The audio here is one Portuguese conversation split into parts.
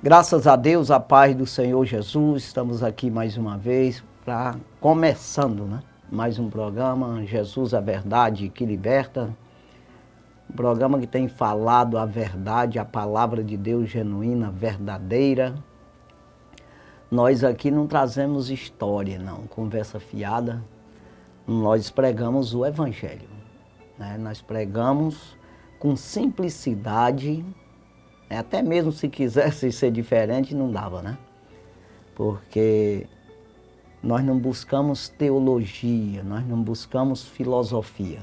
Graças a Deus, a paz do Senhor Jesus, estamos aqui mais uma vez para começando, né? Mais um programa, Jesus a Verdade que Liberta. Um programa que tem falado a verdade, a palavra de Deus genuína, verdadeira. Nós aqui não trazemos história, não, conversa fiada. Nós pregamos o Evangelho, né? Nós pregamos com simplicidade. Até mesmo se quisesse ser diferente, não dava, né? Porque nós não buscamos teologia, nós não buscamos filosofia.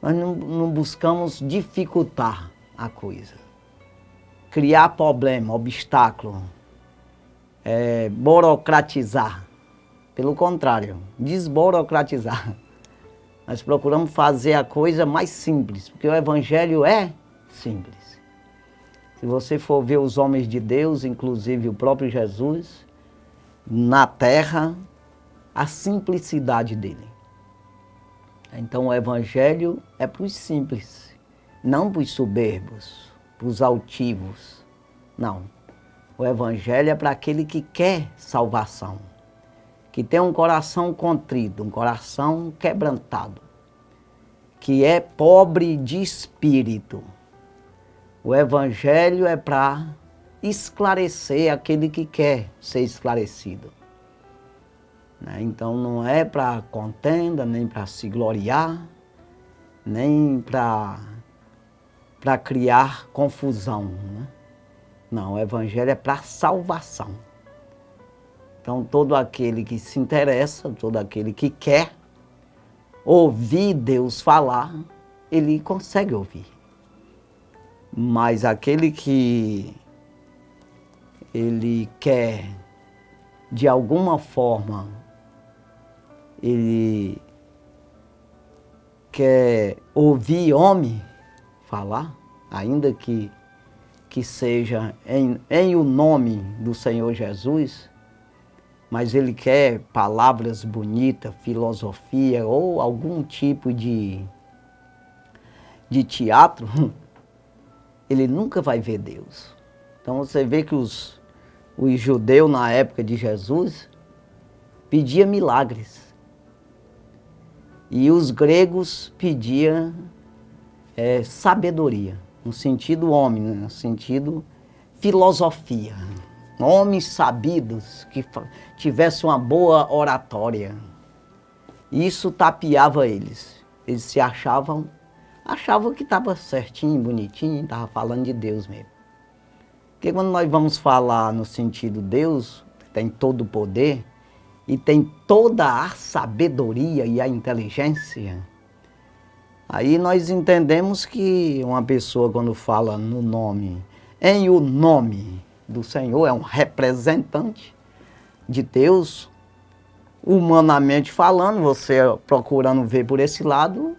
Nós não buscamos dificultar a coisa. Criar problema, obstáculo, burocratizar. Pelo contrário, desburocratizar. Nós procuramos fazer a coisa mais simples, porque o Evangelho é simples. Se você for ver os homens de Deus, inclusive o próprio Jesus, na terra, a simplicidade dele. Então o Evangelho é para os simples, não para os soberbos, para os altivos. Não. O Evangelho é para aquele que quer salvação, que tem um coração contrito, um coração quebrantado, que é pobre de espírito. O Evangelho é para esclarecer aquele que quer ser esclarecido. Então não é para contenda, nem para se gloriar, nem para criar confusão. Né? Não, o Evangelho é para salvação. Então todo aquele que se interessa, todo aquele que quer ouvir Deus falar, ele consegue ouvir. Mas aquele que ele quer, de alguma forma, ele quer ouvir homem falar, ainda que seja em o nome do Senhor Jesus, mas ele quer palavras bonitas, filosofia ou algum tipo de teatro, ele nunca vai ver Deus. Então você vê que os judeus na época de Jesus pediam milagres. E os gregos pediam sabedoria, no sentido homem, no sentido filosofia. Homens sabidos que tivessem uma boa oratória. Isso tapeava eles. Eles se achavam que estava certinho, bonitinho, estava falando de Deus mesmo. Porque quando nós vamos falar no sentido Deus, tem todo o poder e tem toda a sabedoria e a inteligência, aí nós entendemos que uma pessoa quando fala no nome, em o nome do Senhor, é um representante de Deus, humanamente falando, você procurando ver por esse lado,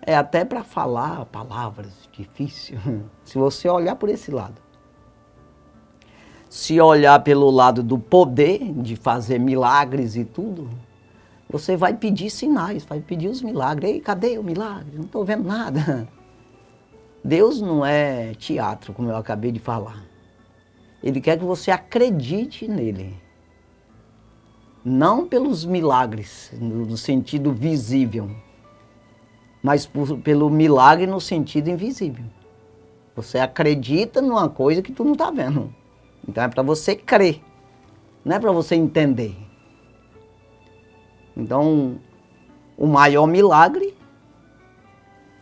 é até para falar palavras difíceis, se você olhar por esse lado. Se olhar pelo lado do poder, de fazer milagres e tudo, você vai pedir sinais, vai pedir os milagres. Ei, cadê o milagre? Não estou vendo nada. Deus não é teatro, como eu acabei de falar. Ele quer que você acredite nele. Não pelos milagres, no sentido visível, mas pelo milagre no sentido invisível. Você acredita numa coisa que tu não está vendo. Então é para você crer, não é para você entender. Então, o maior milagre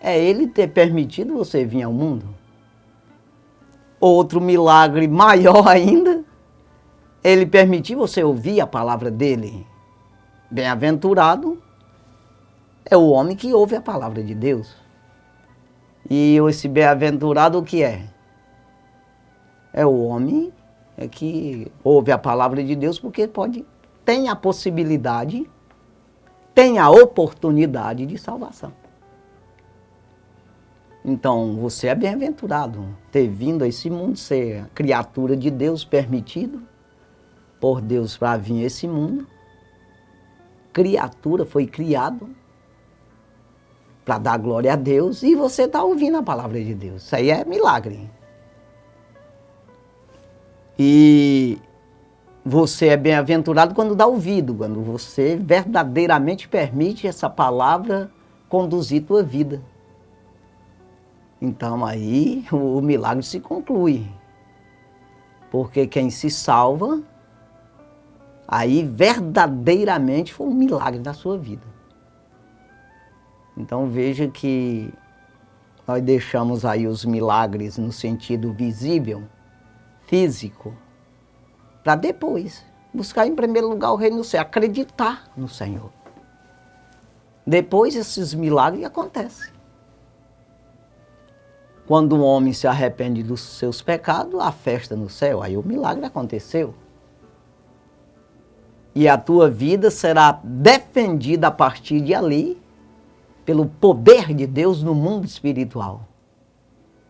é ele ter permitido você vir ao mundo. Outro milagre maior ainda, é ele permitir você ouvir a palavra dele. Bem-aventurado é o homem que ouve a palavra de Deus. E esse bem-aventurado o que é? É o homem que ouve a palavra de Deus porque tem a possibilidade, tem a oportunidade de salvação. Então, você é bem-aventurado ter vindo a esse mundo, ser criatura de Deus, permitido por Deus para vir a esse mundo. Criatura, foi criado para dar glória a Deus e você está ouvindo a palavra de Deus. Isso aí é milagre. E você é bem-aventurado quando dá ouvido, quando você verdadeiramente permite essa palavra conduzir tua vida. Então aí o milagre se conclui. Porque quem se salva, aí verdadeiramente foi um milagre na sua vida. Então veja que nós deixamos aí os milagres no sentido visível, físico, para depois buscar em primeiro lugar o reino do céu, acreditar no Senhor. Depois esses milagres acontecem. Quando um homem se arrepende dos seus pecados, há festa no céu, aí o milagre aconteceu. E a tua vida será defendida a partir de ali, pelo poder de Deus no mundo espiritual.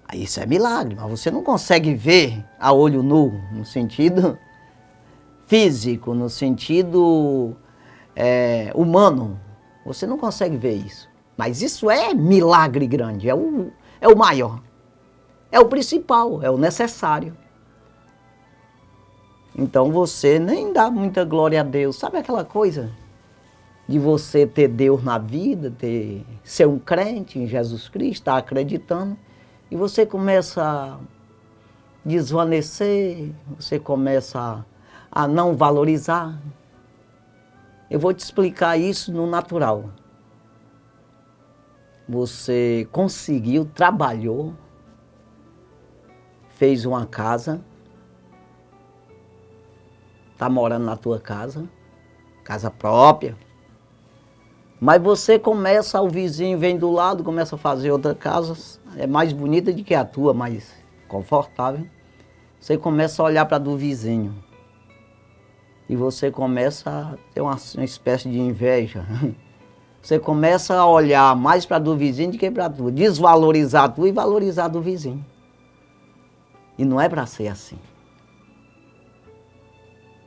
Aí isso é milagre, mas você não consegue ver a olho nu, no sentido físico, no sentido humano. Você não consegue ver isso. Mas isso é milagre grande, é o maior. É o principal, é o necessário. Então você nem dá muita glória a Deus. Sabe aquela coisa de você ter Deus na vida, ser um crente em Jesus Cristo, estar acreditando, e você começa a desvanecer, você começa a não valorizar. Eu vou te explicar isso no natural. Você conseguiu, trabalhou, fez uma casa, está morando na tua casa própria, mas você começa, o vizinho vem do lado, começa a fazer outra casa, é mais bonita do que a tua, mais confortável. Você começa a olhar para a do vizinho e você começa a ter uma espécie de inveja. Você começa a olhar mais para a do vizinho do que para a tua, desvalorizar a tua e valorizar a do vizinho. E não é para ser assim.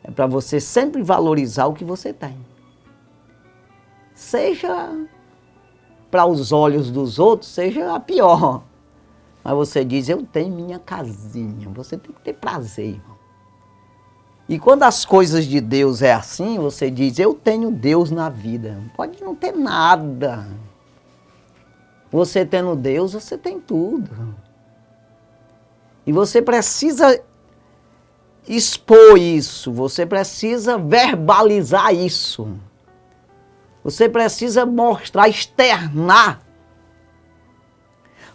É para você sempre valorizar o que você tem. Seja para os olhos dos outros, seja a pior. Mas você diz, eu tenho minha casinha. Você tem que ter prazer, irmão. E quando as coisas de Deus é assim, você diz, eu tenho Deus na vida. Pode não ter nada. Você tendo Deus, você tem tudo. E você precisa expor isso, você precisa verbalizar isso. Você precisa mostrar, externar.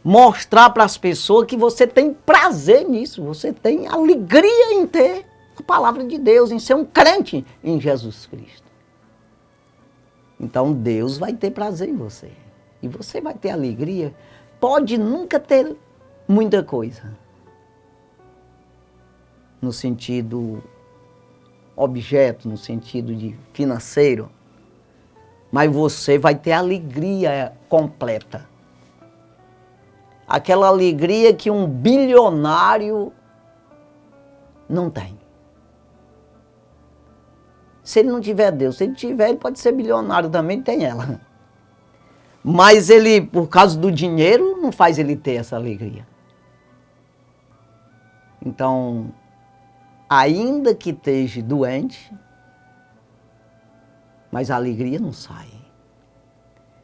Mostrar para as pessoas que você tem prazer nisso, você tem alegria em ter a palavra de Deus, em ser um crente em Jesus Cristo. Então Deus vai ter prazer em você. E você vai ter alegria. Pode nunca ter muita coisa. No sentido objeto, no sentido de financeiro. Mas você vai ter alegria completa. Aquela alegria que um bilionário não tem. Se ele não tiver Deus, se ele tiver, ele pode ser bilionário também, tem ela. Mas ele, por causa do dinheiro, não faz ele ter essa alegria. Então, ainda que esteja doente, mas a alegria não sai.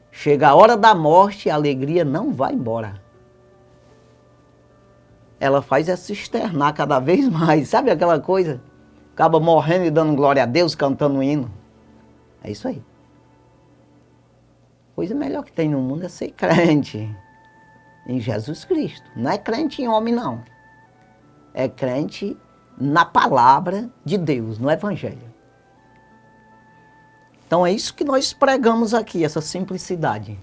Chega a hora da morte, a alegria não vai embora. Ela faz é se externar cada vez mais. Sabe aquela coisa? Acaba morrendo e dando glória a Deus, cantando um hino. É isso aí. Coisa melhor que tem no mundo é ser crente em Jesus Cristo. Não é crente em homem, não. É crente na palavra de Deus, no Evangelho. Então é isso que nós pregamos aqui, essa simplicidade.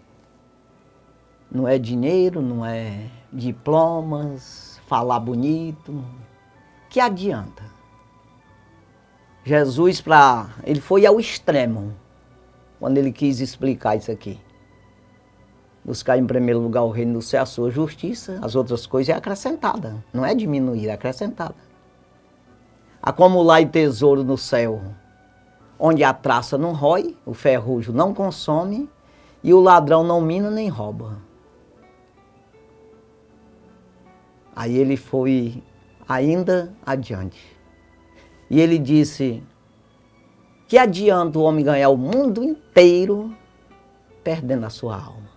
Não é dinheiro, não é diplomas, falar bonito. Que adianta? Jesus, ele foi ao extremo, quando ele quis explicar isso aqui. Buscar em primeiro lugar o reino do céu, a sua justiça, as outras coisas é acrescentada, não é diminuir, é acrescentada. Acumular tesouro no céu, onde a traça não rói, o ferrugem não consome e o ladrão não mina nem rouba. Aí ele foi ainda adiante. E ele disse, que adianta o homem ganhar o mundo inteiro perdendo a sua alma?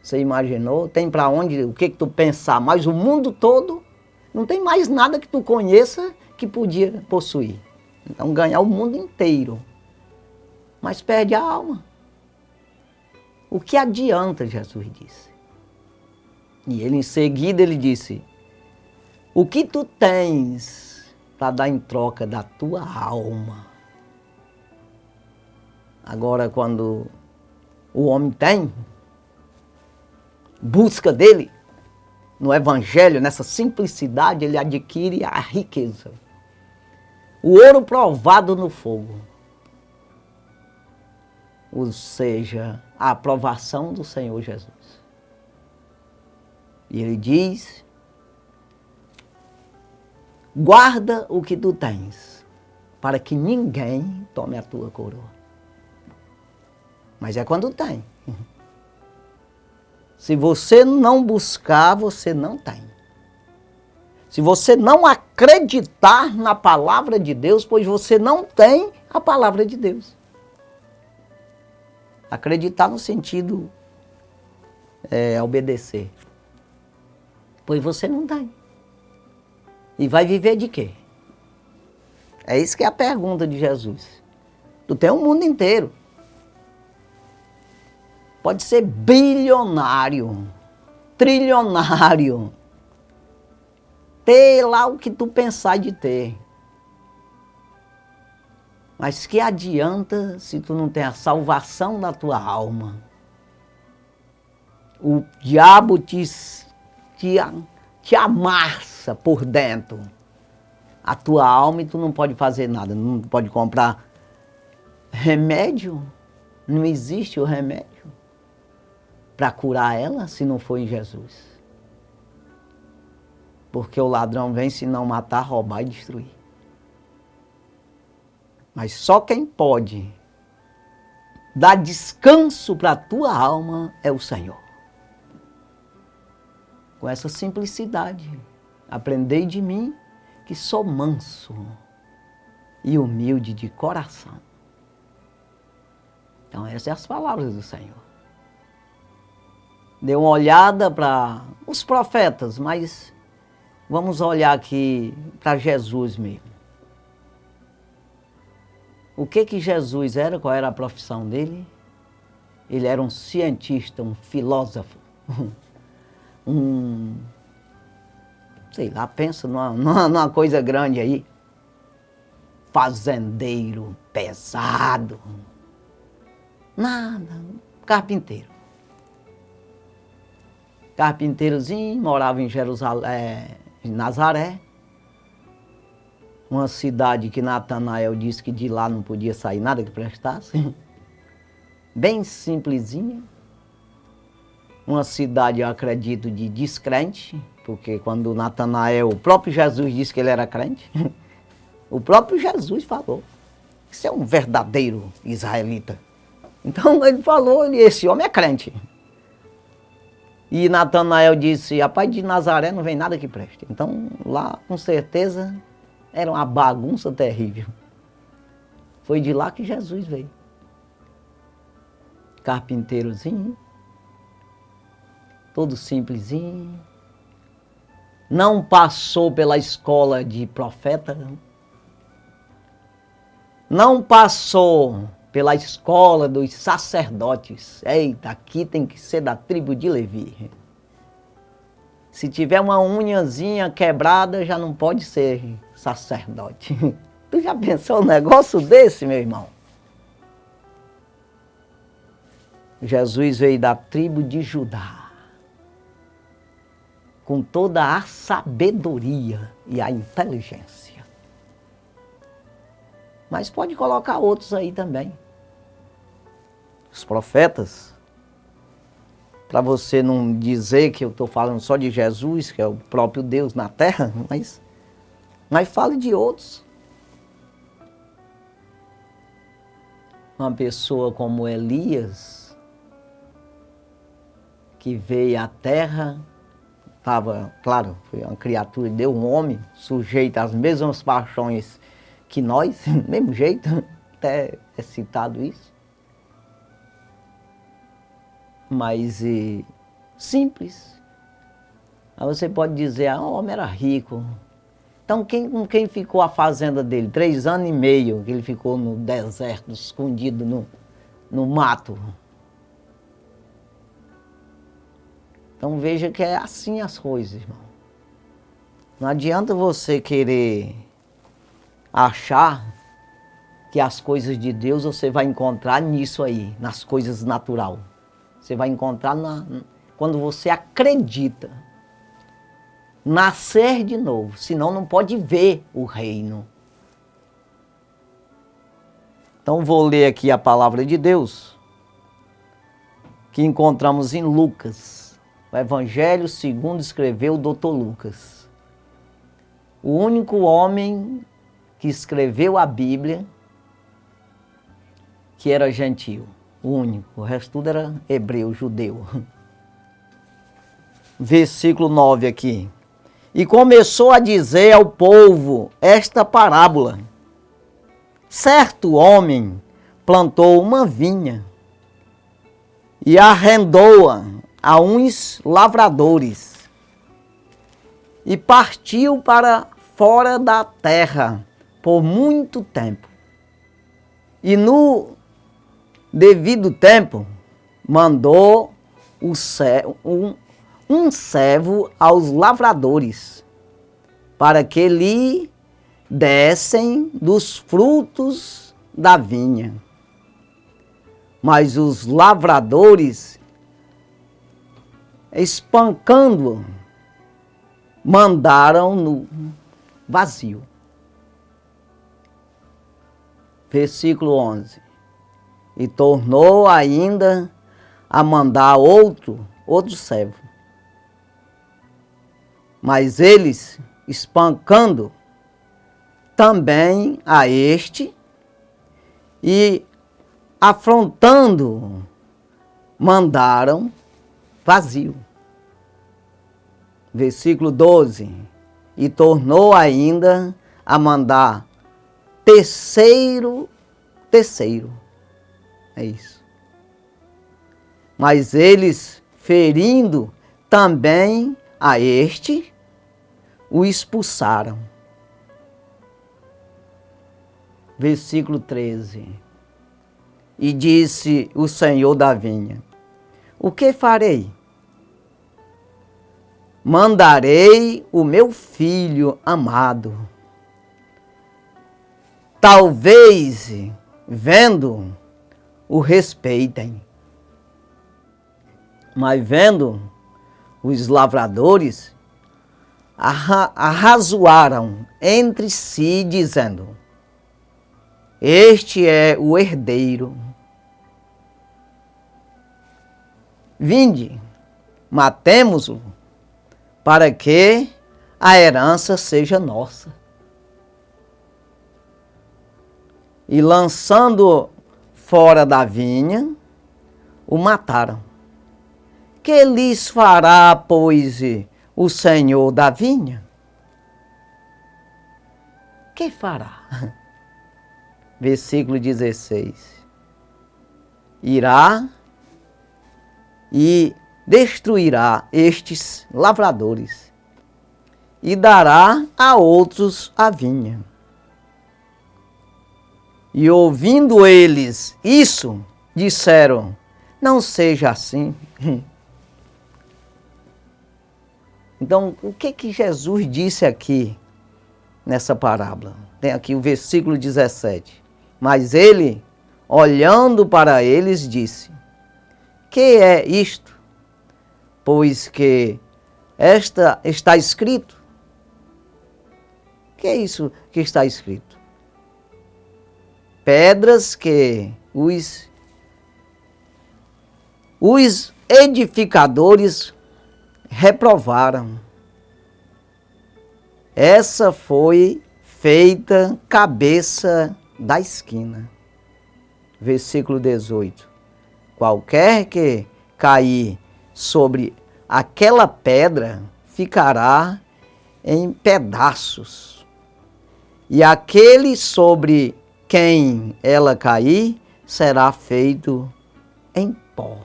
Você imaginou? Tem para onde, o que tu pensar, mas o mundo todo, não tem mais nada que tu conheça que podia possuir. Então ganhar o mundo inteiro, mas perde a alma. O que adianta, Jesus disse. E ele em seguida ele disse, o que tu tens para dar em troca da tua alma? Agora quando o homem tem, busca dele, no evangelho, nessa simplicidade, ele adquire a riqueza. O ouro provado no fogo. Ou seja, a aprovação do Senhor Jesus. E ele diz, guarda o que tu tens, para que ninguém tome a tua coroa. Mas é quando tem. Se você não buscar, você não tem. Se você não acreditar na palavra de Deus, pois você não tem a palavra de Deus. Acreditar no sentido obedecer. Pois você não tem. E vai viver de quê? É isso que é a pergunta de Jesus. Tu tem um mundo inteiro. Pode ser bilionário, trilionário. Ter lá o que tu pensar de ter. Mas que adianta se tu não tem a salvação da tua alma? O diabo te amassa por dentro. A tua alma e tu não pode fazer nada. Não pode comprar remédio. Não existe o remédio para curar ela se não for em Jesus. Porque o ladrão vem se não matar, roubar e destruir. Mas só quem pode dar descanso para a tua alma é o Senhor. Com essa simplicidade, aprendei de mim que sou manso e humilde de coração. Então essas são as palavras do Senhor. Dê uma olhada para os profetas, mas vamos olhar aqui para Jesus mesmo. O que Jesus era? Qual era a profissão dele? Ele era um cientista, um filósofo, sei lá, pensa numa coisa grande aí. Fazendeiro, pesado. Nada, carpinteiro. Carpinteirozinho, morava em Jerusalém, em Nazaré. Uma cidade que Natanael disse que de lá não podia sair nada que prestasse. Bem simplesinha. Uma cidade, eu acredito, de descrente, porque quando Natanael, o próprio Jesus disse que ele era crente, o próprio Jesus falou, isso é um verdadeiro israelita. Então ele falou, esse homem é crente. E Natanael disse, rapaz, de Nazaré não vem nada que preste. Então lá, com certeza, era uma bagunça terrível. Foi de lá que Jesus veio. Carpinteirozinho, todo simplesinho. Não passou pela escola de profeta. Não passou pela escola dos sacerdotes. Eita, aqui tem que ser da tribo de Levi. Se tiver uma unhazinha quebrada, já não pode ser sacerdote. Tu já pensou um negócio desse, meu irmão? Jesus veio da tribo de Judá, com toda a sabedoria e a inteligência. Mas pode colocar outros aí também. Os profetas, para você não dizer que eu estou falando só de Jesus, que é o próprio Deus na terra, mas fale de outros. Uma pessoa como Elias, que veio à terra estava, claro, foi uma criatura de Deus, um homem, sujeito às mesmas paixões que nós, do mesmo jeito, até é citado isso. Mas simples. Aí você pode dizer, o homem era rico. Então com quem ficou a fazenda dele? 3 anos e meio que ele ficou no deserto, escondido no mato. Então veja que é assim as coisas, irmão. Não adianta você querer achar que as coisas de Deus você vai encontrar nisso aí, nas coisas naturais. Você vai encontrar quando você acredita. Nascer de novo, senão não pode ver o reino. Então vou ler aqui a palavra de Deus, que encontramos em Lucas, o Evangelho segundo escreveu o Dr. Lucas. O único homem que escreveu a Bíblia que era gentio, o único, o resto tudo era hebreu, judeu. Versículo 9 aqui. E começou a dizer ao povo esta parábola. Certo homem plantou uma vinha e arrendou-a a uns lavradores e partiu para fora da terra por muito tempo. E no devido tempo mandou um servo aos lavradores, para que lhe dessem dos frutos da vinha. Mas os lavradores, espancando-o, mandaram-no vazio. Versículo 11. E tornou ainda a mandar outro servo. Mas eles, espancando também a este e afrontando, mandaram vazio. Versículo 12. E tornou ainda a mandar terceiro. É isso. Mas eles, ferindo também a este, o expulsaram. Versículo 13. E disse o Senhor da vinha: o que farei? Mandarei o meu filho amado. Talvez, vendo, o respeitem. Mas vendo, os lavradores arrazoaram entre si, dizendo: este é o herdeiro. Vinde, matemo-lo, para que a herança seja nossa. E lançando fora da vinha, o mataram. Que lhes fará, pois, o Senhor da vinha? Que fará? Versículo 16. Irá e destruirá estes lavradores e dará a outros a vinha. E ouvindo eles isso, disseram: não seja assim. Então, o que Jesus disse aqui nessa parábola? Tem aqui o versículo 17. Mas ele, olhando para eles, disse: que é isto? Pois que está escrito. Que é isso que está escrito? Pedras que os edificadores reprovaram. Essa foi feita cabeça da esquina. Versículo 18. Qualquer que cair sobre aquela pedra ficará em pedaços, e aquele sobre quem ela cair será feito em pó.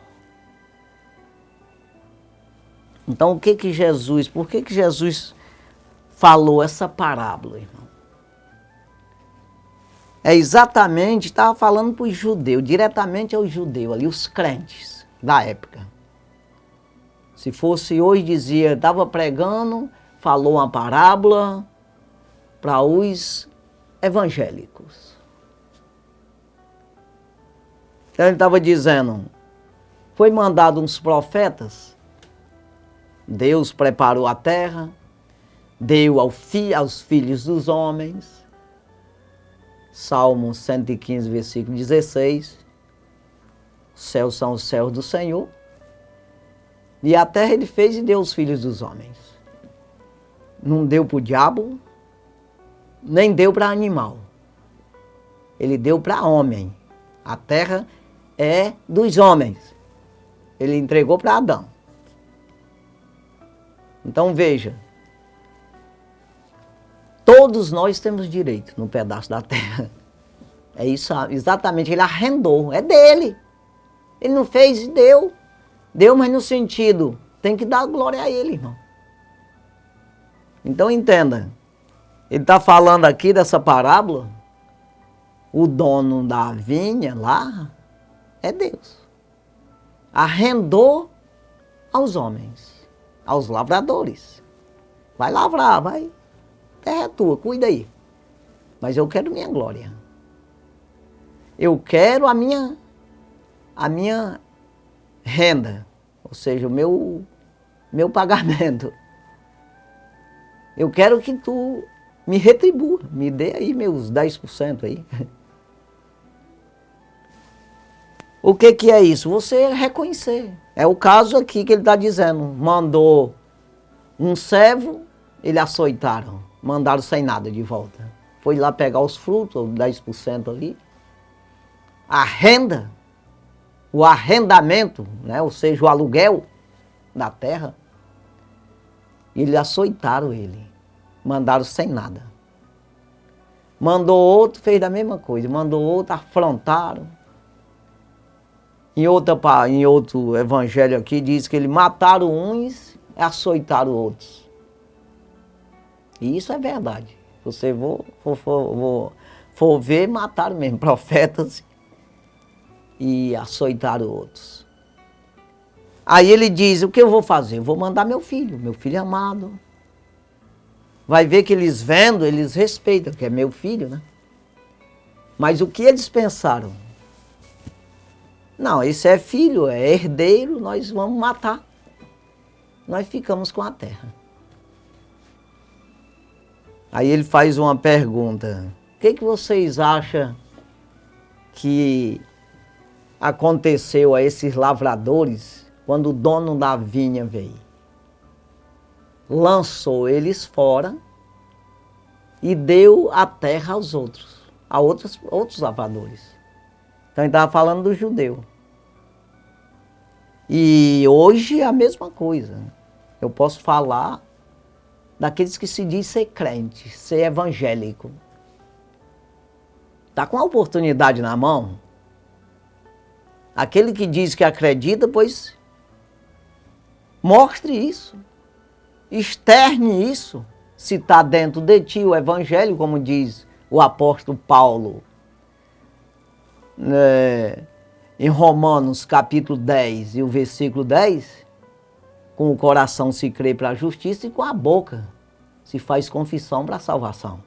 Então, por que Jesus falou essa parábola, irmão? É exatamente, estava falando para os judeus, diretamente aos judeus ali, os crentes da época. Se fosse hoje, dizia, estava pregando, falou uma parábola para os evangélicos. Então ele estava dizendo, foi mandado uns profetas, Deus preparou a terra, deu aos filhos dos homens, Salmo 115, versículo 16, os céus são os céus do Senhor, e a terra ele fez e deu aos filhos dos homens. Não deu para o diabo, nem deu para animal. Ele deu para homem. A terra é dos homens. Ele entregou para Adão. Então veja, todos nós temos direito no pedaço da terra. É isso, exatamente, ele arrendou, é dele. Ele não fez e deu. Deu, mas no sentido, tem que dar glória a ele, irmão. Então entenda, ele está falando aqui dessa parábola, o dono da vinha lá é Deus. Arrendou aos homens, aos lavradores. Vai lavrar, vai. Terra é tua, cuida aí. Mas eu quero minha glória. Eu quero a minha renda, ou seja, o meu pagamento. Eu quero que tu me retribua, me dê aí meus 10% aí. O que é isso? Você reconhecer. É o caso aqui que ele está dizendo. Mandou um servo, eles açoitaram, mandaram sem nada de volta. Foi lá pegar os frutos, os 10% ali. A renda, o arrendamento, né? Ou seja, o aluguel da terra. E eles açoitaram ele, mandaram sem nada. Mandou outro, fez da mesma coisa. Mandou outro, afrontaram. Em outro evangelho aqui diz que eles mataram uns e açoitaram outros. E isso é verdade. Você for ver, mataram mesmo profetas e açoitaram outros. Aí ele diz, o que eu vou fazer? Eu vou mandar meu filho amado. Vai ver que eles vendo, eles respeitam, que é meu filho, né? Mas o que eles pensaram? Não, esse é filho, é herdeiro, nós vamos matar. Nós ficamos com a terra. Aí ele faz uma pergunta. O que vocês acham que aconteceu a esses lavradores quando o dono da vinha veio? Lançou eles fora e deu a terra aos outros, a outros lavradores. Então ele estava falando do judeu. E hoje é a mesma coisa. Eu posso falar daqueles que se diz ser crente, ser evangélico. Está com a oportunidade na mão? Aquele que diz que acredita, pois mostre isso. Externe isso. Se está dentro de ti o evangelho, como diz o apóstolo Paulo, em Romanos capítulo 10 e o versículo 10, com o coração se crê para a justiça e com a boca se faz confissão para a salvação.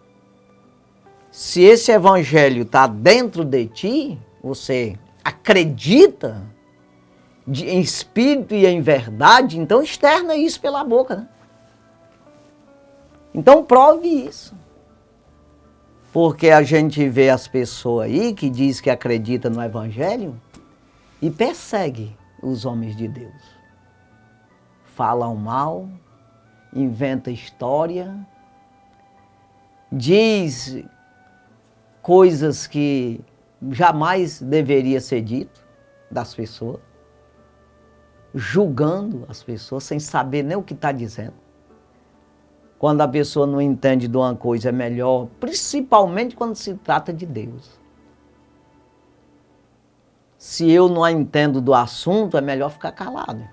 Se esse evangelho está dentro de ti, você acredita em espírito e em verdade, então externa isso pela boca, né? Então prove isso. Porque a gente vê as pessoas aí que diz que acredita no evangelho e persegue os homens de Deus. Falam mal, inventa história, diz coisas que jamais deveria ser dito das pessoas, julgando as pessoas sem saber nem o que está dizendo. Quando a pessoa não entende de uma coisa, é melhor, principalmente quando se trata de Deus. Se eu não entendo do assunto, é melhor ficar calado.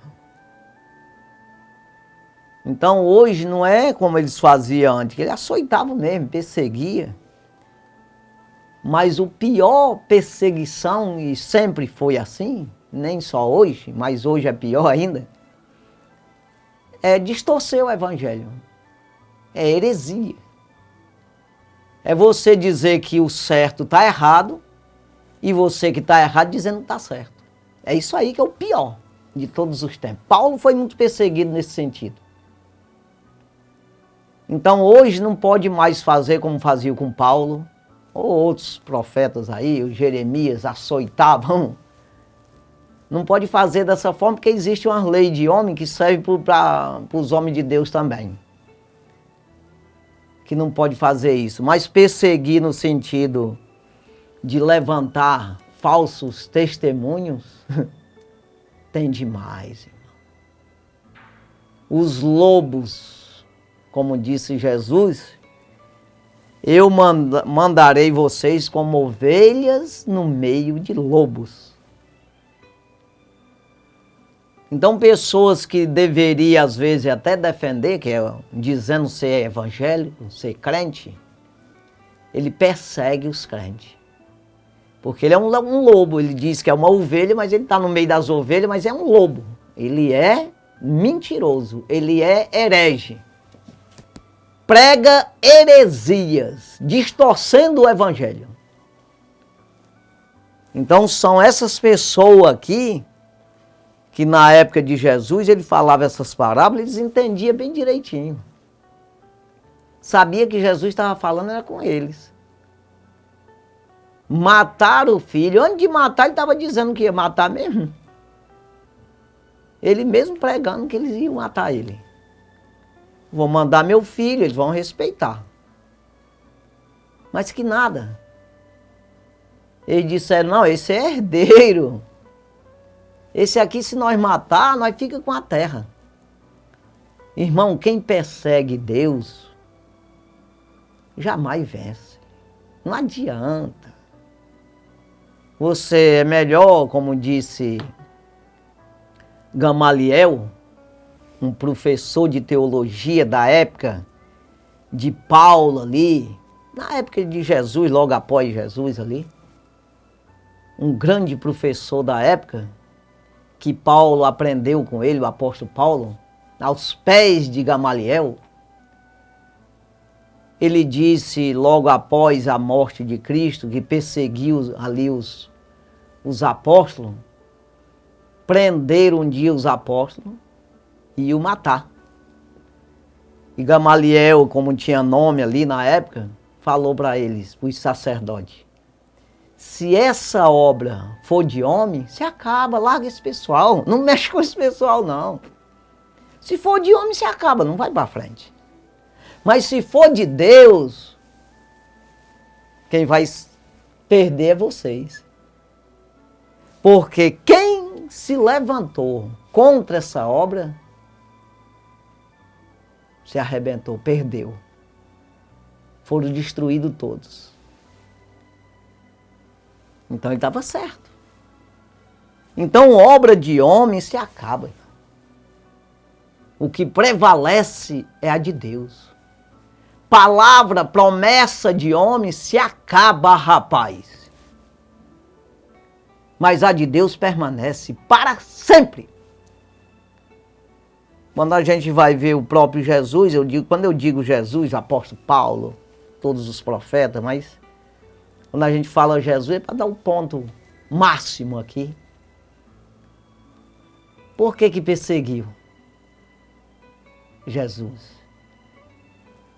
Então hoje não é como eles faziam antes, que eles açoitavam mesmo, perseguia. Mas o pior perseguição, e sempre foi assim, nem só hoje, mas hoje é pior ainda, é distorcer o evangelho. É heresia. É você dizer que o certo está errado e você que está errado dizendo que está certo. É isso aí que é o pior de todos os tempos. Paulo foi muito perseguido nesse sentido. Então hoje não pode mais fazer como fazia com Paulo, ou outros profetas aí, o Jeremias, açoitavam. Não pode fazer dessa forma porque existe uma lei de homem que serve para os homens de Deus também. Que não pode fazer isso, mas perseguir no sentido de levantar falsos testemunhos, tem demais, irmão. Os lobos, como disse Jesus, eu mandarei vocês como ovelhas no meio de lobos. Então pessoas que deveriam às vezes até defender, que é dizendo ser evangélico, ser crente, ele persegue os crentes. Porque ele é um lobo, ele diz que é uma ovelha, mas ele está no meio das ovelhas, mas é um lobo. Ele é mentiroso, ele é herege. Prega heresias, distorcendo o evangelho. Então são essas pessoas aqui, que na época de Jesus ele falava essas parábolas, eles entendiam bem direitinho. Sabia que Jesus estava falando era com eles. Mataram o filho, antes de matar ele estava dizendo que ia matar mesmo. Ele mesmo pregando que eles iam matar ele. Vou mandar meu filho, eles vão respeitar. Mas que nada. Eles disseram, não, esse é herdeiro. Esse aqui, se nós matar, nós fica com a terra. Irmão, quem persegue Deus, jamais vence. Não adianta. Você é melhor, como disse Gamaliel, um professor de teologia da época de Paulo ali, na época de Jesus, logo após Jesus ali, um grande professor da época, que Paulo aprendeu com ele, o apóstolo Paulo, aos pés de Gamaliel, ele disse logo após a morte de Cristo, que perseguiu ali os apóstolos, prenderam um dia os apóstolos e o matar. E Gamaliel, como tinha nome ali na época, falou para eles, para os sacerdotes, se essa obra for de homem, se acaba, larga esse pessoal, não mexe com esse pessoal não. Se for de homem, se acaba, não vai para frente. Mas se for de Deus, quem vai perder é vocês. Porque quem se levantou contra essa obra, se arrebentou, perdeu. Foram destruídos todos. Então ele estava certo. Então obra de homem se acaba. O que prevalece é a de Deus. Palavra, promessa de homem se acaba, rapaz. Mas a de Deus permanece para sempre. Quando a gente vai ver o próprio Jesus, quando eu digo Jesus, apóstolo Paulo, todos os profetas, mas quando a gente fala Jesus é para dar um ponto máximo aqui. Por que perseguiu Jesus?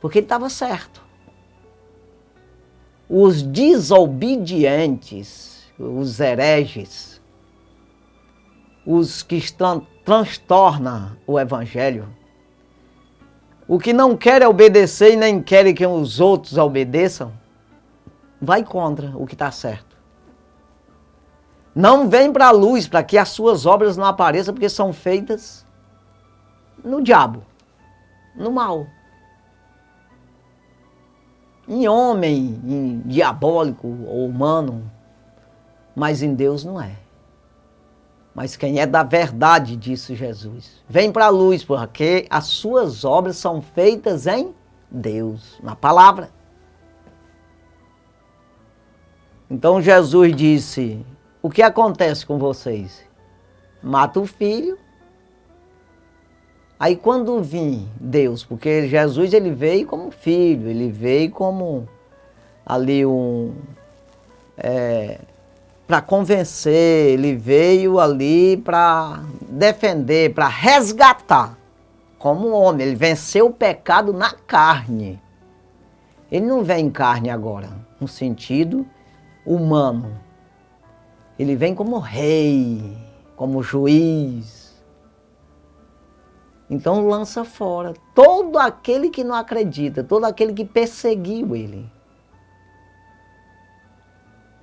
Porque ele estava certo. Os desobedientes, os hereges, os que transtornam o evangelho, o que não quer é obedecer e nem quer que os outros obedeçam, vai contra o que está certo. Não vem para a luz para que as suas obras não apareçam, porque são feitas no diabo, no mal. em homem, em diabólico ou humano, mas em Deus não é. Mas quem é da verdade, disse Jesus, vem para a luz, porque as suas obras são feitas em Deus, na palavra. Então Jesus disse, o que acontece com vocês? Mata o filho. Aí quando vim Deus, porque Jesus ele veio como filho, ele veio como ali para convencer, ele veio ali para defender, para resgatar, como homem. Ele venceu o pecado na carne. Ele não vem em carne agora, no sentido humano. Ele vem como rei, como juiz. Então lança fora todo aquele que não acredita, todo aquele que perseguiu ele.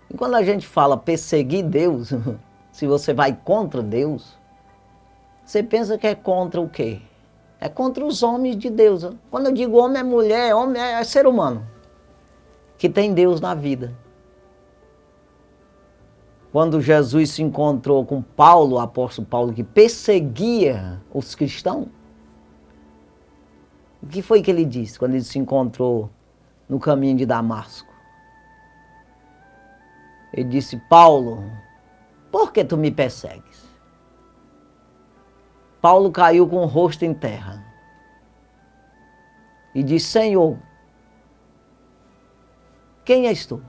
E quando a gente fala perseguir Deus, se você vai contra Deus, você pensa que é contra o quê? É contra os homens de Deus. Quando eu digo homem é mulher, homem é ser humano, que tem Deus na vida. Quando Jesus se encontrou com Paulo, o apóstolo Paulo, que perseguia os cristãos, o que foi que ele disse quando ele se encontrou no caminho de Damasco? Ele disse, Paulo, por que tu me persegues? Paulo caiu com o rosto em terra e disse, Senhor, quem és tu?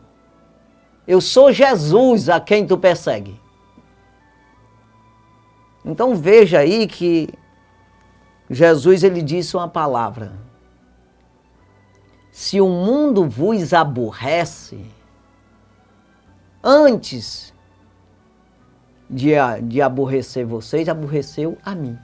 Eu sou Jesus a quem tu persegue. Então veja aí que Jesus ele disse uma palavra. Se o mundo vos aborrece, antes de aborrecer vocês, aborreceu a mim.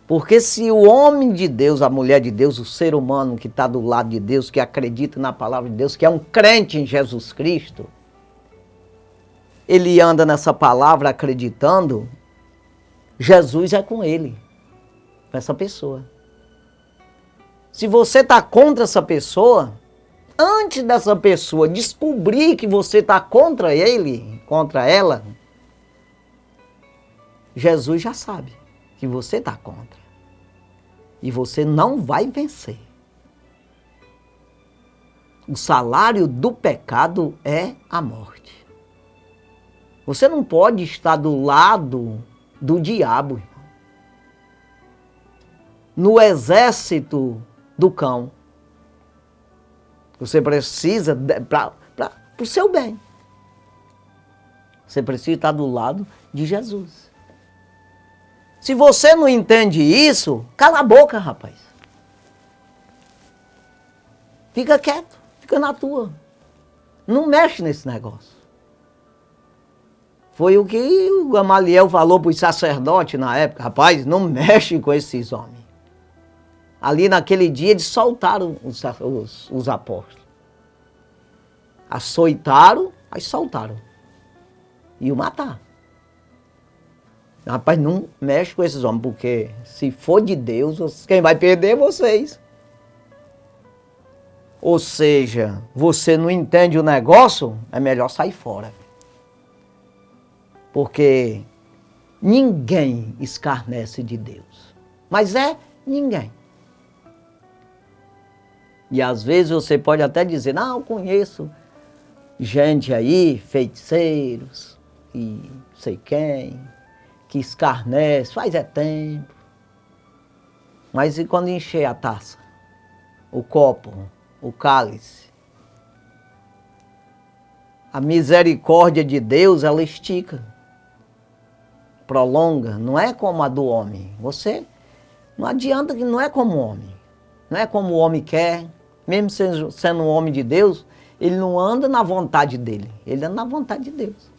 Porque se o homem de Deus, a mulher de Deus, o ser humano que está do lado de Deus, que acredita na palavra de Deus, que é um crente em Jesus Cristo, ele anda nessa palavra acreditando, Jesus é com ele, com essa pessoa. Se você está contra essa pessoa, antes dessa pessoa descobrir que você está contra ele, contra ela, Jesus já sabe que você está contra. E você não vai vencer. O salário do pecado é a morte. Você não pode estar do lado do diabo, irmão. No exército do cão. Você precisa, para o seu bem, você precisa estar do lado de Jesus. Se você não entende isso, cala a boca, rapaz. Fica quieto, fica na tua. Não mexe nesse negócio. Foi o que o Gamaliel falou para os sacerdotes na época. Rapaz, não mexe com esses homens. Ali naquele dia eles soltaram os apóstolos. Açoitaram, aí soltaram. E o mataram. Rapaz, não mexe com esses homens, porque se for de Deus, quem vai perder é vocês. Ou seja, você não entende o negócio, é melhor sair fora. Porque ninguém escarnece de Deus. Mas é ninguém. E às vezes você pode até dizer, não, eu conheço gente aí, feiticeiros, e sei quem, que escarnece, faz é tempo. Mas e quando encher a taça? O copo, o cálice? A misericórdia de Deus, ela estica, prolonga, não é como a do homem. Você, não adianta que não é como o homem. Não é como o homem quer, mesmo sendo um homem de Deus, ele não anda na vontade dele, ele anda na vontade de Deus.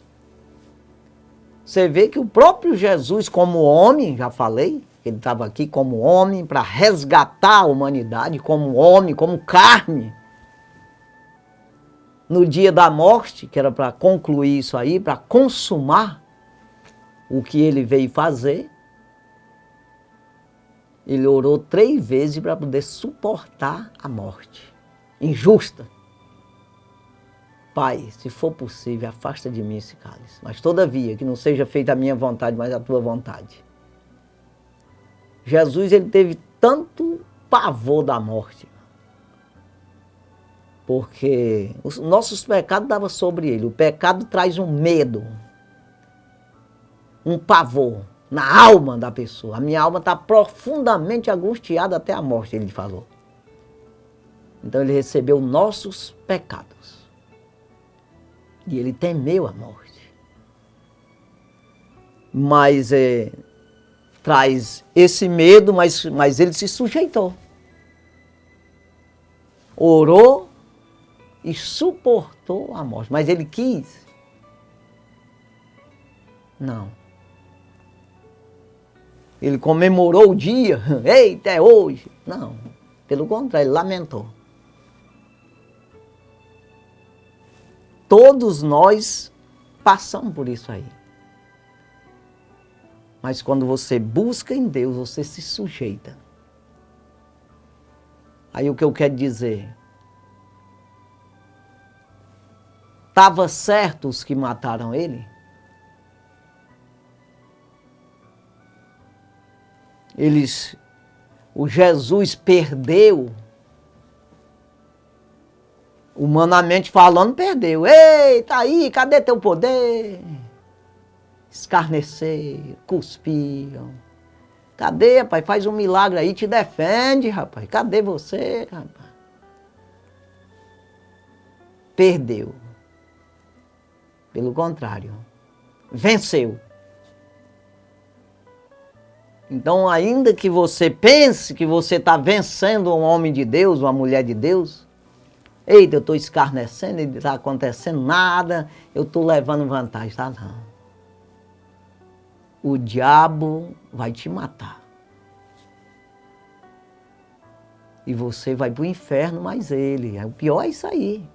Você vê que o próprio Jesus, como homem, já falei, ele estava aqui como homem para resgatar a humanidade, como homem, como carne. No dia da morte, que era para concluir isso aí, para consumar o que ele veio fazer, ele orou 3 vezes para poder suportar a morte. injusta. Pai, se for possível, afasta de mim esse cálice. Mas todavia, que não seja feita a minha vontade, mas a tua vontade. Jesus, ele teve tanto pavor da morte, porque os nossos pecados davam sobre ele. O pecado traz um medo, um pavor na alma da pessoa. A minha alma está profundamente angustiada até a morte, ele falou. Então ele recebeu nossos pecados. E ele temeu a morte. Mas traz esse medo, mas ele se sujeitou. Orou e suportou a morte. Mas ele quis? Não. Ele comemorou o dia. Eita, é hoje. Não. Pelo contrário, ele lamentou. Todos nós passamos por isso aí. Mas quando você busca em Deus, você se sujeita. Aí o que eu quero dizer? Estava certo os que mataram ele? O Jesus perdeu. Humanamente falando, perdeu. Ei, tá aí, cadê teu poder? Escarneceram, cuspiram. Cadê, rapaz? Faz um milagre aí, te defende, rapaz. Cadê você, rapaz? Perdeu. Pelo contrário, venceu. Então, ainda que você pense que você está vencendo um homem de Deus, uma mulher de Deus, eita, eu estou escarnecendo, não está acontecendo nada, eu estou levando vantagem, tá? Não. O diabo vai te matar. E você vai para o inferno, mas ele. O pior é isso aí.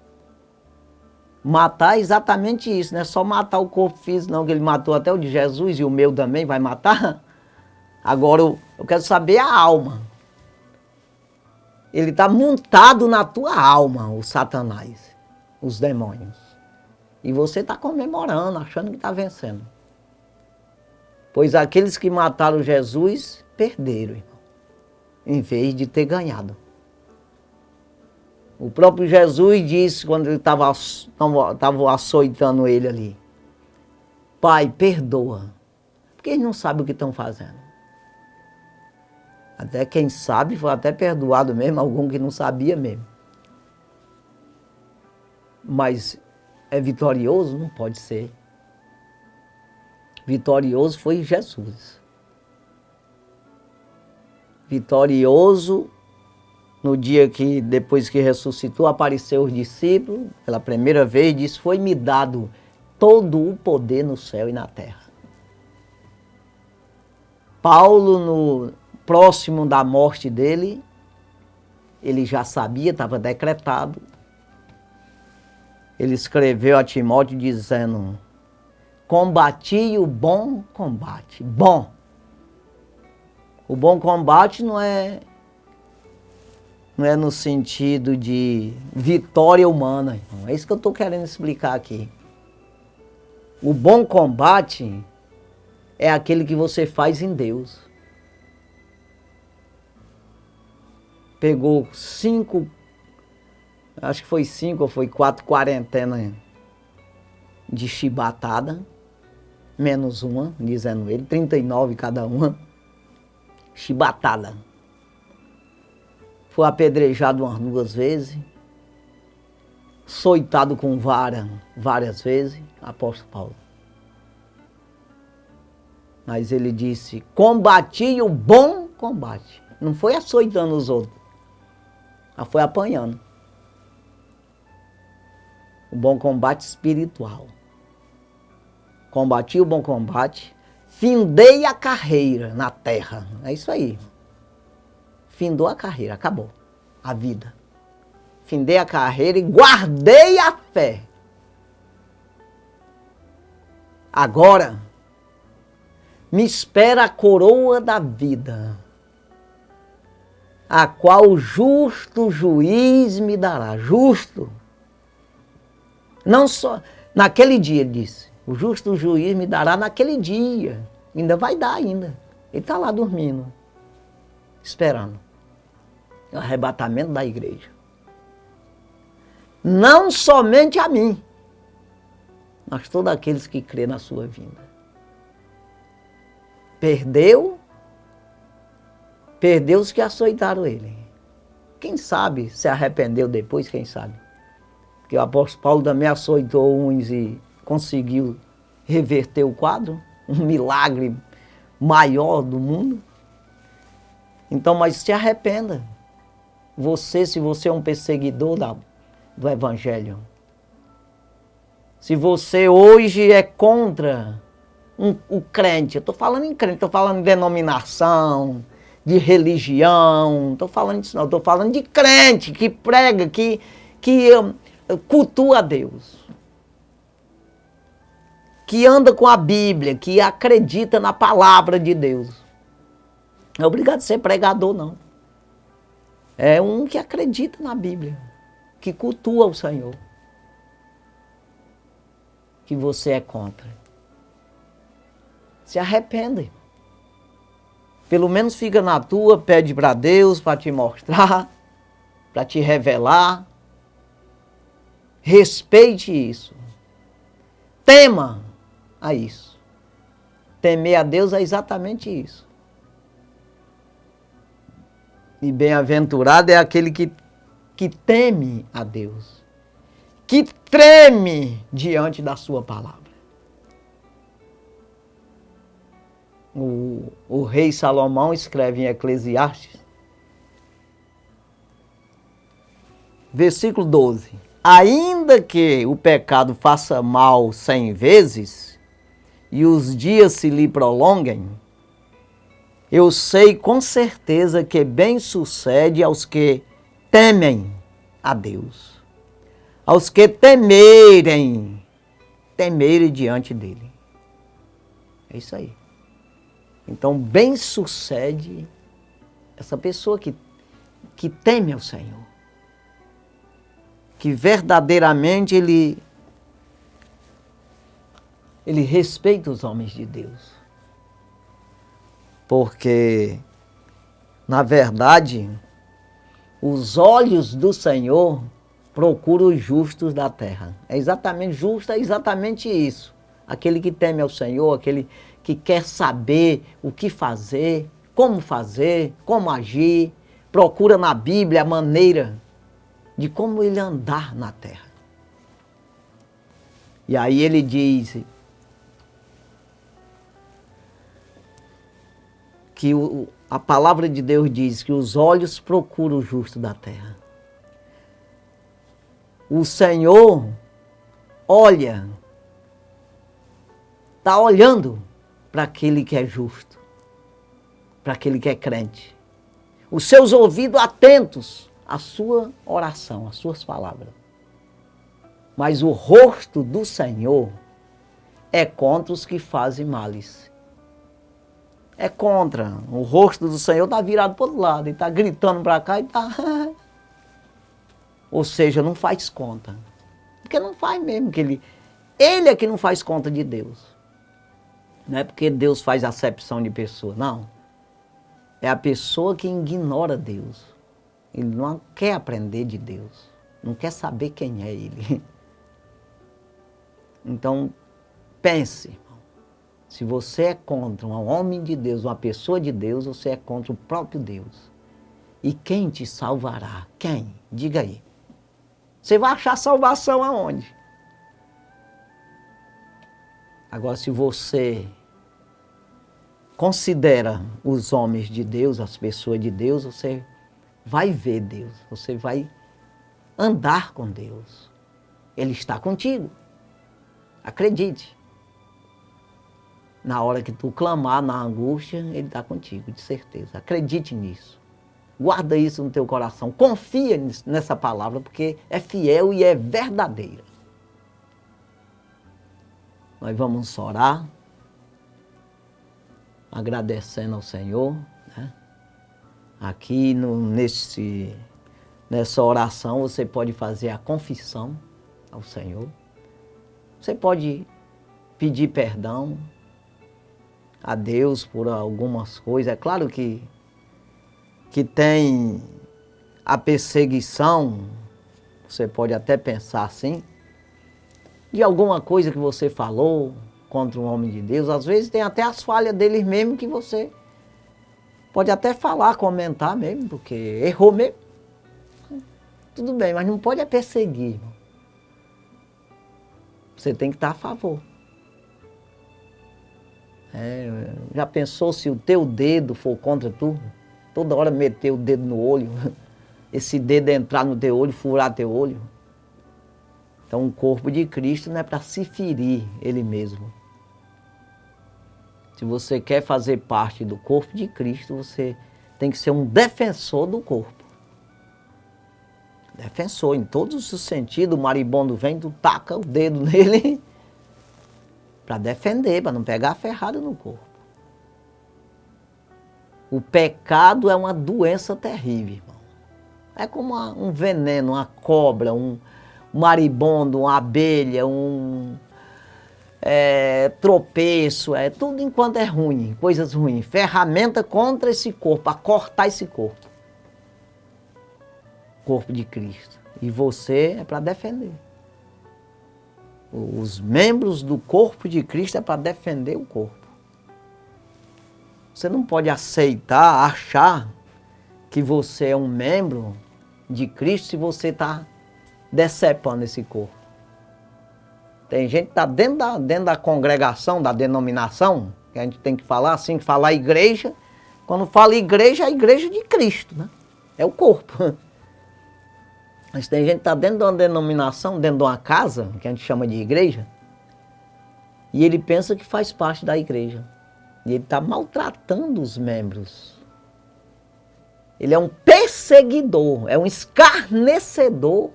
Matar é exatamente isso, não é só matar o corpo físico, não, que ele matou até o de Jesus e o meu também vai matar. Agora eu quero saber a alma. Ele está montado na tua alma, o Satanás, os demônios. E você está comemorando, achando que está vencendo. Pois aqueles que mataram Jesus, perderam, irmão, em vez de ter ganhado. O próprio Jesus disse, quando ele estava açoitando ele ali, Pai, perdoa, porque eles não sabem o que estão fazendo. Até quem sabe foi até perdoado mesmo, algum que não sabia mesmo. Mas é vitorioso? Não pode ser. Vitorioso foi Jesus. Vitorioso, no dia que, depois que ressuscitou, apareceu os discípulos, pela primeira vez, disse, foi-me dado todo o poder no céu e na terra. Paulo, próximo da morte dele, ele já sabia, estava decretado. Ele escreveu a Timóteo dizendo, combati o bom combate. Bom. O bom combate não é no sentido de vitória humana, irmão. É isso que eu estou querendo explicar aqui. O bom combate é aquele que você faz em Deus. Pegou 5, acho que foi 5 ou foi 4 quarentenas de chibatada, menos uma, dizendo ele, 39 cada uma, chibatada. Foi apedrejado umas 2 vezes, açoitado com vara várias vezes, apóstolo Paulo. Mas ele disse, combati o bom combate. Não foi açoitando os outros, mas foi apanhando. O bom combate espiritual. Combati o bom combate, findei a carreira na terra. É isso aí. Findou a carreira, acabou a vida. Findei a carreira e guardei a fé. Agora, me espera a coroa da vida. a qual o justo juiz me dará. Justo. Não só naquele dia, ele disse. O justo juiz me dará naquele dia. Ainda vai dar ainda. Ele está lá dormindo, esperando o arrebatamento da igreja. Não somente a mim, mas todos aqueles que crêem na sua vinda. Perdeu os que açoitaram ele. Quem sabe se arrependeu depois, quem sabe? Porque o apóstolo Paulo também açoitou uns e conseguiu reverter o quadro, um milagre maior do mundo. Então, mas se arrependa. Se você é um perseguidor do Evangelho, se você hoje é contra o crente, eu estou falando em crente, estou falando em denominação, de religião, não estou falando disso não, estou falando de crente que prega, que cultua a Deus, que anda com a Bíblia, que acredita na palavra de Deus. Não é obrigado a ser pregador, não. É um que acredita na Bíblia, que cultua o Senhor, que você é contra. Se arrependa, irmão. Pelo menos fica na tua, pede para Deus para te mostrar, para te revelar. Respeite isso. Tema a isso. Temer a Deus é exatamente isso. E bem-aventurado é aquele que teme a Deus, que treme diante da sua palavra. O rei Salomão escreve em Eclesiastes, versículo 12. Ainda que o pecado faça mal 100 vezes e os dias se lhe prolonguem, eu sei com certeza que bem sucede aos que temem a Deus, aos que temerem diante dele. É isso aí. Então, bem sucede essa pessoa que teme ao Senhor, que verdadeiramente ele respeita os homens de Deus. Porque, na verdade, os olhos do Senhor procuram os justos da terra. É exatamente justo, é exatamente isso. Aquele que teme ao Senhor, aquele que quer saber o que fazer, como agir, procura na Bíblia a maneira de como ele andar na terra. E aí ele diz que a palavra de Deus diz que os olhos procuram o justo da terra. O Senhor está olhando para aquele que é justo, para aquele que é crente. Os seus ouvidos atentos à sua oração, às suas palavras. Mas o rosto do Senhor é contra os que fazem males. É contra. O rosto do Senhor está virado para o outro lado. Ele está gritando para cá e está... Ou seja, não faz conta. Porque não faz mesmo. Que ele é que não faz conta de Deus. Não é porque Deus faz acepção de pessoa, não. É a pessoa que ignora Deus. Ele não quer aprender de Deus. Não quer saber quem é Ele. Então, pense, irmão. Se você é contra um homem de Deus, uma pessoa de Deus, você é contra o próprio Deus. E quem te salvará? Quem? Diga aí. Você vai achar salvação aonde? Agora, se você considera os homens de Deus, as pessoas de Deus, você vai ver Deus, você vai andar com Deus. Ele está contigo. Acredite. Na hora que tu clamar na angústia, Ele está contigo, de certeza. Acredite nisso. Guarda isso no teu coração. Confia nessa palavra, porque é fiel e é verdadeira. Nós vamos orar, agradecendo ao Senhor, né? Aqui nessa oração você pode fazer a confissão ao Senhor. Você pode pedir perdão a Deus por algumas coisas. É claro que tem a perseguição, você pode até pensar assim, de alguma coisa que você falou contra um homem de Deus. Às vezes tem até as falhas deles mesmo que você pode até falar, comentar mesmo, porque errou mesmo. Tudo bem, mas não pode perseguir, irmão. Você tem que estar a favor. Já pensou se o teu dedo for contra tu? Toda hora meter o dedo no olho, esse dedo entrar no teu olho, furar teu olho. Então o corpo de Cristo não é para se ferir ele mesmo. Se você quer fazer parte do corpo de Cristo, você tem que ser um defensor do corpo. Defensor, em todos os sentidos. O maribondo vem, tu taca o dedo nele para defender, para não pegar ferrada no corpo. O pecado é uma doença terrível, irmão. É como um veneno, uma cobra, um maribondo, uma abelha, tropeço, tudo enquanto é ruim, coisas ruins. Ferramenta contra esse corpo, para cortar esse corpo. Corpo de Cristo. E você é para defender. Os membros do corpo de Cristo é para defender o corpo. Você não pode aceitar, achar que você é um membro de Cristo se você está decepando esse corpo. Tem gente que está dentro da congregação, da denominação, que a gente tem que falar assim, que falar igreja. Quando fala igreja, é a igreja de Cristo, né? É o corpo. Mas tem gente que está dentro de uma denominação, dentro de uma casa, que a gente chama de igreja, e ele pensa que faz parte da igreja. E ele está maltratando os membros. Ele é um perseguidor, é um escarnecedor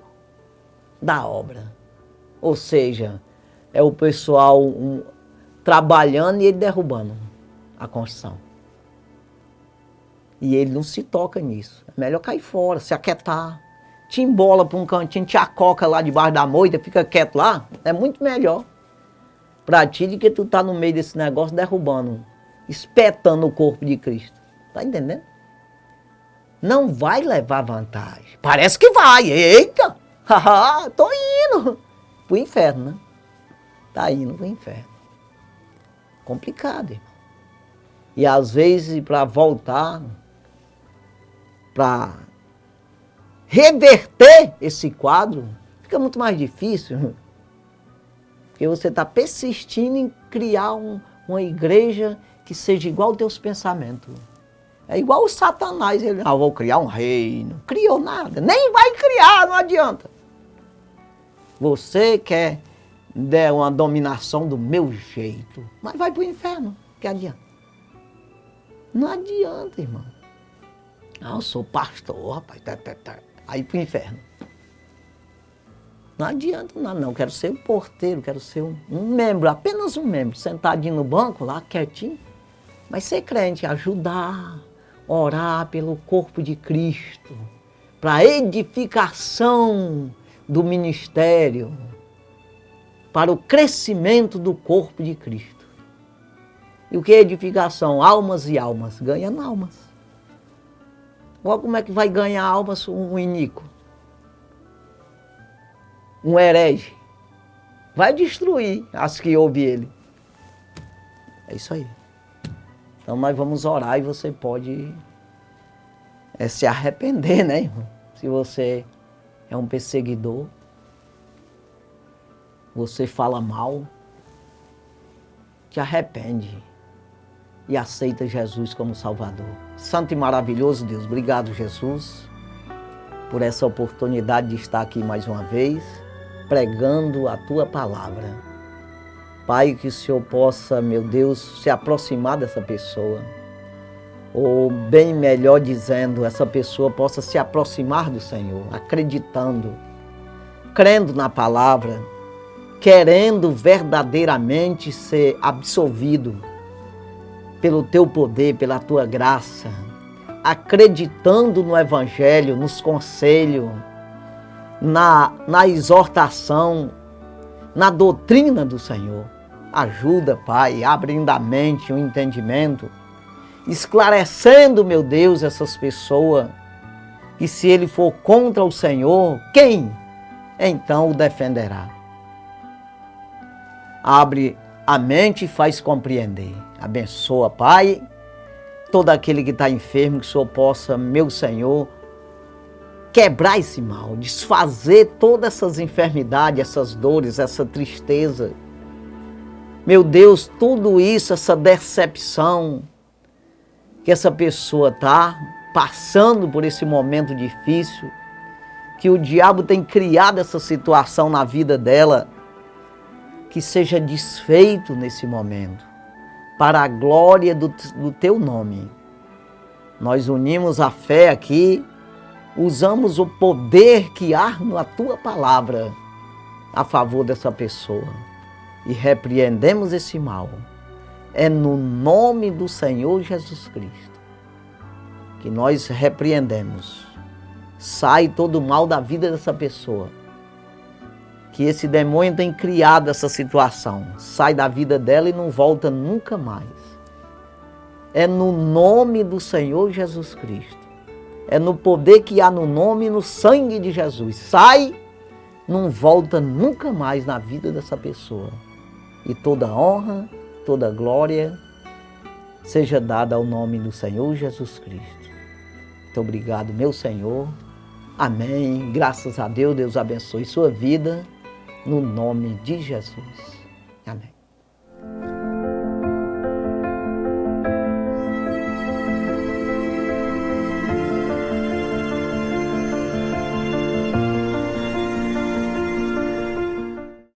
da obra. Ou seja, é o pessoal trabalhando e ele derrubando a construção. E ele não se toca nisso. É melhor cair fora, se aquietar. Te embola para um cantinho, te acoca lá debaixo da moita, fica quieto lá. É muito melhor para ti do que tu tá no meio desse negócio derrubando, espetando o corpo de Cristo. Tá entendendo? Não vai levar vantagem. Parece que vai. Eita! Tô indo pro inferno, né? Tá indo pro inferno. Complicado, irmão. E às vezes para voltar, para reverter esse quadro, fica muito mais difícil. Porque você está persistindo em criar uma igreja que seja igual aos teus pensamentos. É igual o Satanás, ele, vou criar um reino. Criou nada, nem vai criar, não adianta. Você quer dar uma dominação do meu jeito, mas vai para o inferno, que adianta? Não adianta, irmão. Eu sou pastor, rapaz, aí para o inferno. Não adianta nada, não. Eu quero ser o porteiro, quero ser um membro, apenas um membro, sentadinho no banco lá, quietinho. Mas ser crente, ajudar, orar pelo corpo de Cristo, para a edificação do ministério, para o crescimento do corpo de Cristo. E o que é edificação? Almas e almas, ganhando almas. Olha como é que vai ganhar almas um iníquo, um herege. Vai destruir as que ouvem ele. É isso aí. Então nós vamos orar e você pode se arrepender, né, irmão? Se você é um perseguidor, você fala mal, te arrepende e aceita Jesus como Salvador. Santo e maravilhoso Deus, obrigado, Jesus, por essa oportunidade de estar aqui mais uma vez, pregando a Tua palavra. Pai, que o Senhor possa, meu Deus, se aproximar dessa pessoa. Ou bem melhor dizendo, essa pessoa possa se aproximar do Senhor, acreditando, crendo na palavra, querendo verdadeiramente ser absolvido pelo Teu poder, pela Tua graça, acreditando no Evangelho, nos conselhos, na exortação, na doutrina do Senhor. Ajuda, Pai, abrindo a mente, o entendimento, esclarecendo, meu Deus, essas pessoas, que se ele for contra o Senhor, quem então o defenderá? Abre a mente e faz compreender. Abençoa, Pai, todo aquele que está enfermo, que o Senhor possa, meu Senhor, quebrar esse mal, desfazer todas essas enfermidades, essas dores, essa tristeza. Meu Deus, tudo isso, essa decepção que essa pessoa está passando por esse momento difícil, que o diabo tem criado essa situação na vida dela, que seja desfeito nesse momento, para a glória do teu nome. Nós unimos a fé aqui, usamos o poder que há na tua palavra a favor dessa pessoa e repreendemos esse mal. É no nome do Senhor Jesus Cristo que nós repreendemos. Sai todo o mal da vida dessa pessoa, que esse demônio tem criado essa situação. Sai da vida dela e não volta nunca mais. É no nome do Senhor Jesus Cristo. É no poder que há no nome e no sangue de Jesus. Sai, não volta nunca mais na vida dessa pessoa. E toda honra, toda glória seja dada ao nome do Senhor Jesus Cristo. Muito obrigado, meu Senhor. Amém. Graças a Deus, Deus abençoe sua vida, no nome de Jesus. Amém.